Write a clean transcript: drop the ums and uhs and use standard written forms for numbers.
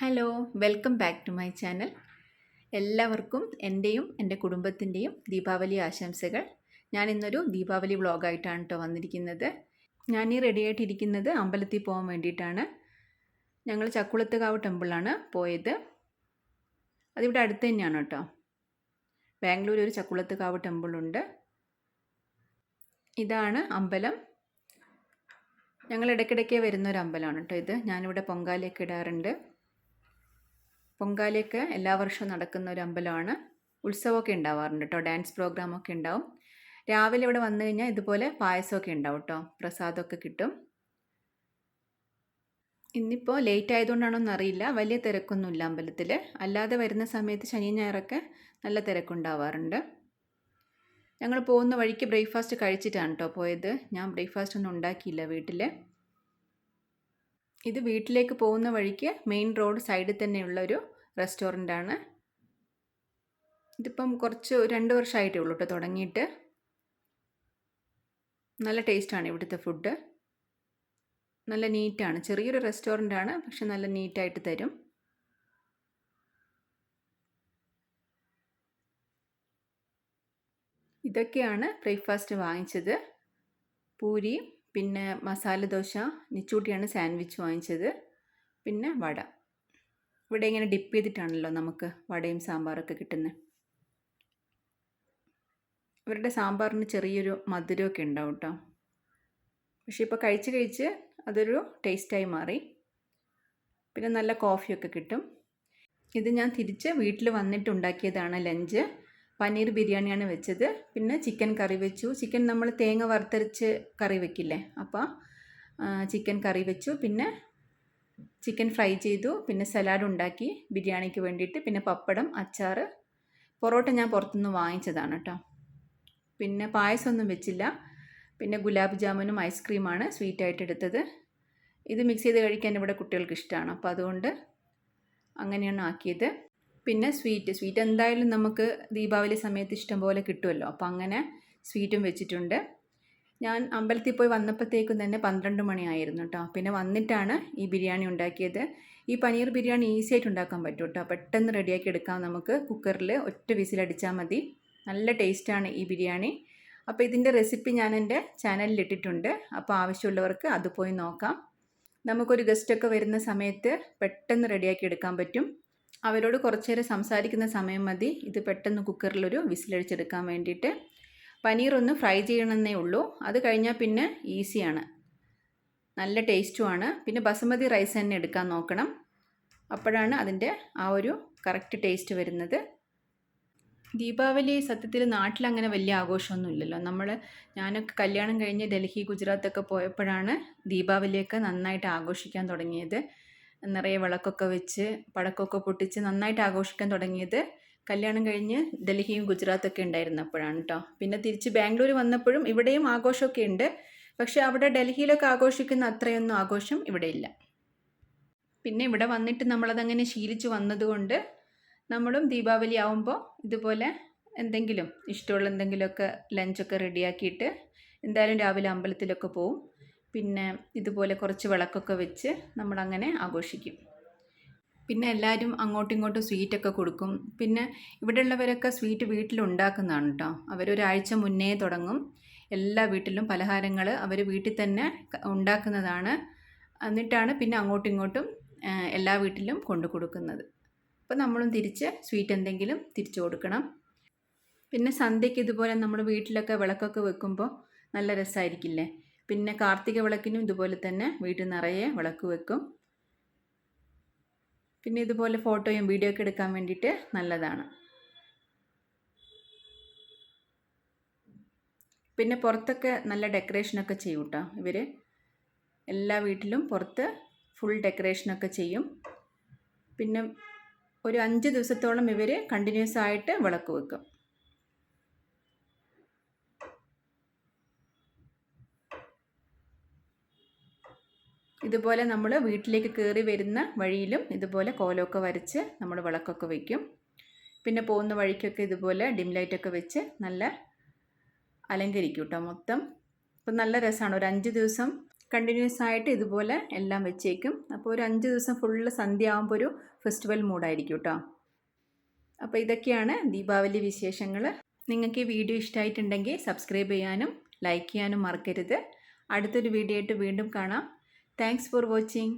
Hello, welcome back to my channel. എല്ലാവർക്കും എൻ്റെയും എൻ്റെ കുടുംബത്തിൻ്റെയും ദീപാവലി ആശംസകൾ. ഞാൻ ഇന്നൊരു ദീപാവലി വ്ളോഗായിട്ടാണ് കേട്ടോ വന്നിരിക്കുന്നത്. ഞാൻ ഈ റെഡി ആയിട്ടിരിക്കുന്നത് അമ്പലത്തിൽ പോകാൻ വേണ്ടിയിട്ടാണ്. ഞങ്ങൾ ചക്കുളത്തുകാവ് ടെമ്പിളാണ് പോയത്. അതിവിടെ അടുത്ത് തന്നെയാണ് കേട്ടോ. ബാംഗ്ലൂർ ഒരു ചക്കുളത്തുകാവ് ടെമ്പിളുണ്ട്. ഇതാണ് അമ്പലം. ഞങ്ങൾ ഇടയ്ക്കിടയ്ക്ക് വരുന്നൊരു അമ്പലമാണ് കേട്ടോ ഇത്. ഞാനിവിടെ പൊങ്കാലയൊക്കെ ഇടാറുണ്ട്. പൊങ്കാലയൊക്കെ എല്ലാ വർഷവും നടക്കുന്ന ഒരു അമ്പലമാണ്. ഉത്സവമൊക്കെ ഉണ്ടാവാറുണ്ട് കേട്ടോ. ഡാൻസ് പ്രോഗ്രാമൊക്കെ ഉണ്ടാവും. രാവിലെ ഇവിടെ വന്നു കഴിഞ്ഞാൽ ഇതുപോലെ പായസമൊക്കെ ഉണ്ടാവും കേട്ടോ. പ്രസാദമൊക്കെ കിട്ടും. ഇന്നിപ്പോൾ ലേറ്റ് ആയതുകൊണ്ടാണോന്ന് അറിയില്ല, വലിയ തിരക്കൊന്നുമില്ല അമ്പലത്തിൽ. അല്ലാതെ വരുന്ന സമയത്ത് ശനി ഞായറൊക്കെ നല്ല തിരക്കുണ്ടാവാറുണ്ട്. ഞങ്ങൾ പോകുന്ന വഴിക്ക് ബ്രേക്ക്ഫാസ്റ്റ് കഴിച്ചിട്ടാണ് കേട്ടോ പോയത്. ഞാൻ ബ്രേക്ക്ഫാസ്റ്റ് ഒന്നും ഉണ്ടാക്കിയില്ല വീട്ടിൽ. ഇത് വീട്ടിലേക്ക് പോകുന്ന വഴിക്ക് മെയിൻ റോഡ് സൈഡിൽ തന്നെയുള്ളൊരു റെസ്റ്റോറൻ്റാണ്. ഇതിപ്പം കുറച്ച് 2 വർഷമായിട്ടേ ഉള്ളൂ കേട്ടോ തുടങ്ങിയിട്ട്. നല്ല ടേസ്റ്റാണ് ഇവിടുത്തെ ഫുഡ്. നല്ല നീറ്റാണ്. ചെറിയൊരു റെസ്റ്റോറൻ്റാണ്, പക്ഷെ നല്ല നീറ്റായിട്ട് തരും. ഇതൊക്കെയാണ് ബ്രേക്ക്ഫാസ്റ്റ് വാങ്ങിച്ചത്. പൂരി, പിന്നെ മസാല ദോശ, നിച്ചൂട്ടിയാണ് സാൻഡ്വിച്ച് വാങ്ങിച്ചത്, പിന്നെ വട. ഇവിടെ ഇങ്ങനെ ഡിപ്പ് ചെയ്തിട്ടാണല്ലോ നമുക്ക് വടയും സാമ്പാറൊക്കെ കിട്ടുന്നത്. ഇവരുടെ സാമ്പാറിന് ചെറിയൊരു മധുരമൊക്കെ ഉണ്ടാവും കേട്ടോ. പക്ഷേ ഇപ്പോൾ കഴിച്ച് അതൊരു ടേസ്റ്റായി മാറി. പിന്നെ നല്ല കോഫിയൊക്കെ കിട്ടും. ഇത് ഞാൻ തിരിച്ച് വീട്ടിൽ വന്നിട്ട് ഉണ്ടാക്കിയതാണ് ലഞ്ച്. പനീർ ബിരിയാണിയാണ് വെച്ചത്. പിന്നെ ചിക്കൻ കറി വെച്ചു. ചിക്കൻ നമ്മൾ തേങ്ങ വറുത്തരച്ച് കറി വെക്കില്ലേ, അപ്പോൾ ചിക്കൻ കറി വെച്ചു. പിന്നെ ചിക്കൻ ഫ്രൈ ചെയ്തു. പിന്നെ സലാഡ് ഉണ്ടാക്കി ബിരിയാണിക്ക് വേണ്ടിയിട്ട്. പിന്നെ പപ്പടം, അച്ചാർ. പൊറോട്ട ഞാൻ പുറത്തുനിന്ന് വാങ്ങിച്ചതാണ് കേട്ടോ. പിന്നെ പായസമൊന്നും വെച്ചില്ല. പിന്നെ ഗുലാബ് ജാമുനും ഐസ്ക്രീമാണ് സ്വീറ്റായിട്ട് എടുത്തത്. ഇത് മിക്സ് ചെയ്ത് കഴിക്കാൻ ഇവിടെ കുട്ടികൾക്ക് ഇഷ്ടമാണ്, അപ്പോൾ അതുകൊണ്ട് അങ്ങനെയാണ് ആക്കിയത്. പിന്നെ സ്വീറ്റ് എന്തായാലും നമുക്ക് ദീപാവലി സമയത്ത് ഇഷ്ടം പോലെ കിട്ടുമല്ലോ, അപ്പോൾ അങ്ങനെ സ്വീറ്റും വെച്ചിട്ടുണ്ട്. ഞാൻ അമ്പലത്തിൽ പോയി വന്നപ്പോഴത്തേക്കും തന്നെ 12 മണിയായിരുന്നു കേട്ടോ. പിന്നെ വന്നിട്ടാണ് ഈ ബിരിയാണി ഉണ്ടാക്കിയത്. ഈ പനീർ ബിരിയാണി ഈസി ആയിട്ട് ഉണ്ടാക്കാൻ പറ്റും കേട്ടോ. പെട്ടെന്ന് റെഡിയാക്കി എടുക്കാം നമുക്ക്. കുക്കറിൽ ഒറ്റ വിസിലടിച്ചാൽ മതി. നല്ല ടേസ്റ്റാണ് ഈ ബിരിയാണി. അപ്പോൾ ഇതിൻ്റെ റെസിപ്പി ഞാൻ എൻ്റെ ചാനലിൽ ഇട്ടിട്ടുണ്ട്. അപ്പോൾ ആവശ്യമുള്ളവർക്ക് അത് പോയി നോക്കാം. നമുക്കൊരു ഗസ്റ്റൊക്കെ വരുന്ന സമയത്ത് പെട്ടെന്ന് റെഡിയാക്കി എടുക്കാൻ പറ്റും. അവരോട് കുറച്ച് നേരം സംസാരിക്കുന്ന സമയം മതി ഇത് പെട്ടെന്ന് കുക്കറിലൊരു വിസിലടിച്ചെടുക്കാൻ വേണ്ടിയിട്ട്. പനീർ ഒന്ന് ഫ്രൈ ചെയ്യണമെന്നേ ഉള്ളൂ. അത് കഴിഞ്ഞാൽ പിന്നെ ഈസിയാണ്, നല്ല ടേസ്റ്റുമാണ്. പിന്നെ ബസുമതി റൈസ് തന്നെ എടുക്കാൻ നോക്കണം, അപ്പോഴാണ് അതിൻ്റെ ആ ഒരു കറക്റ്റ് ടേസ്റ്റ് വരുന്നത്. ദീപാവലി സത്യത്തിൽ നാട്ടിലങ്ങനെ വലിയ ആഘോഷമൊന്നുമില്ലല്ലോ. ഞാനൊക്കെ കല്യാണം കഴിഞ്ഞ് ഡൽഹി, ഗുജറാത്തൊക്കെ പോയപ്പോഴാണ് ദീപാവലിയൊക്കെ നന്നായിട്ട് ആഘോഷിക്കാൻ തുടങ്ങിയത്. നിറയെ വിളക്കൊക്കെ വെച്ച് പടക്കമൊക്കെ പൊട്ടിച്ച് നന്നായിട്ട് ആഘോഷിക്കാൻ തുടങ്ങിയത് കല്യാണം കഴിഞ്ഞ് ഡൽഹിയും ഗുജറാത്തൊക്കെ ഉണ്ടായിരുന്നപ്പോഴാണ് കേട്ടോ. പിന്നെ തിരിച്ച് ബാംഗ്ലൂർ വന്നപ്പോഴും ഇവിടെയും ആഘോഷമൊക്കെ ഉണ്ട്. പക്ഷേ അവിടെ ഡൽഹിയിലൊക്കെ ആഘോഷിക്കുന്ന അത്രയൊന്നും ആഘോഷം ഇവിടെ ഇല്ല. പിന്നെ ഇവിടെ വന്നിട്ട് നമ്മളതങ്ങനെ ശീലിച്ച് വന്നതുകൊണ്ട് നമ്മളും ദീപാവലി ആവുമ്പോൾ ഇതുപോലെ എന്തെങ്കിലും ഇഷ്ടമുള്ള എന്തെങ്കിലുമൊക്കെ ലഞ്ചൊക്കെ റെഡിയാക്കിയിട്ട് എന്തായാലും രാവിലെ അമ്പലത്തിലൊക്കെ പോവും. പിന്നെ ഇതുപോലെ കുറച്ച് വിളക്കൊക്കെ വെച്ച് നമ്മളങ്ങനെ ആഘോഷിക്കും. പിന്നെ എല്ലാവരും അങ്ങോട്ടും ഇങ്ങോട്ടും സ്വീറ്റൊക്കെ കൊടുക്കും. പിന്നെ ഇവിടെയുള്ളവരൊക്കെ സ്വീറ്റ് വീട്ടിലുണ്ടാക്കുന്നതാണ് കേട്ടോ. അവരൊരാഴ്ച മുന്നേ തുടങ്ങും. എല്ലാ വീട്ടിലും പലഹാരങ്ങൾ അവർ വീട്ടിൽ തന്നെ ഉണ്ടാക്കുന്നതാണ്. എന്നിട്ടാണ് പിന്നെ അങ്ങോട്ടും ഇങ്ങോട്ടും എല്ലാ വീട്ടിലും കൊണ്ടു കൊടുക്കുന്നത്. അപ്പോൾ നമ്മളും തിരിച്ച് സ്വീറ്റ് എന്തെങ്കിലും തിരിച്ചു കൊടുക്കണം. പിന്നെ സന്ധ്യയ്ക്ക് ഇതുപോലെ നമ്മൾ വീട്ടിലൊക്കെ വിളക്കൊക്കെ വെക്കുമ്പോൾ നല്ല രസമായിരിക്കില്ലേ. പിന്നെ കാർത്തിക വിളക്കിനും ഇതുപോലെ തന്നെ വീട്ടിൽ നിറയെ വിളക്ക് വെക്കും. പിന്നെ ഇതുപോലെ ഫോട്ടോയും വീഡിയോ ഒക്കെ എടുക്കാൻ വേണ്ടിയിട്ട് നല്ലതാണ്. പിന്നെ പുറത്തൊക്കെ നല്ല ഡെക്കറേഷനൊക്കെ ചെയ്യും കേട്ടോ ഇവർ. എല്ലാ വീട്ടിലും പുറത്ത് ഫുൾ ഡെക്കറേഷനൊക്കെ ചെയ്യും. പിന്നെ ഒരു 5 ദിവസത്തോളം ഇവർ കണ്ടിന്യൂസ് ആയിട്ട് വിളക്ക് വെക്കും. ഇതുപോലെ നമ്മൾ വീട്ടിലേക്ക് കയറി വരുന്ന വഴിയിലും ഇതുപോലെ കോലമൊക്കെ വരച്ച് നമ്മൾ വിളക്കൊക്കെ വയ്ക്കും. പിന്നെ പോകുന്ന വഴിക്കൊക്കെ ഇതുപോലെ ഡിം ലൈറ്റൊക്കെ വെച്ച് നല്ല അലങ്കരിക്കും കേട്ടോ മൊത്തം. അപ്പം നല്ല രസമാണ്. ഒരു 5 ദിവസം കണ്ടിന്യൂസ് ആയിട്ട് ഇതുപോലെ എല്ലാം വെച്ചേക്കും. അപ്പോൾ ഒരു 5 ദിവസം ഫുള്ള് സന്ധ്യ ആകുമ്പോൾ ഒരു ഫെസ്റ്റിവൽ മൂഡായിരിക്കും കേട്ടോ. അപ്പോൾ ഇതൊക്കെയാണ് ദീപാവലി വിശേഷങ്ങൾ. നിങ്ങൾക്ക് ഈ വീഡിയോ ഇഷ്ടമായിട്ടുണ്ടെങ്കിൽ സബ്സ്ക്രൈബ് ചെയ്യാനും ലൈക്ക് ചെയ്യാനും മറക്കരുത്. അടുത്തൊരു വീഡിയോ ആയിട്ട് വീണ്ടും കാണാം. Thanks for watching.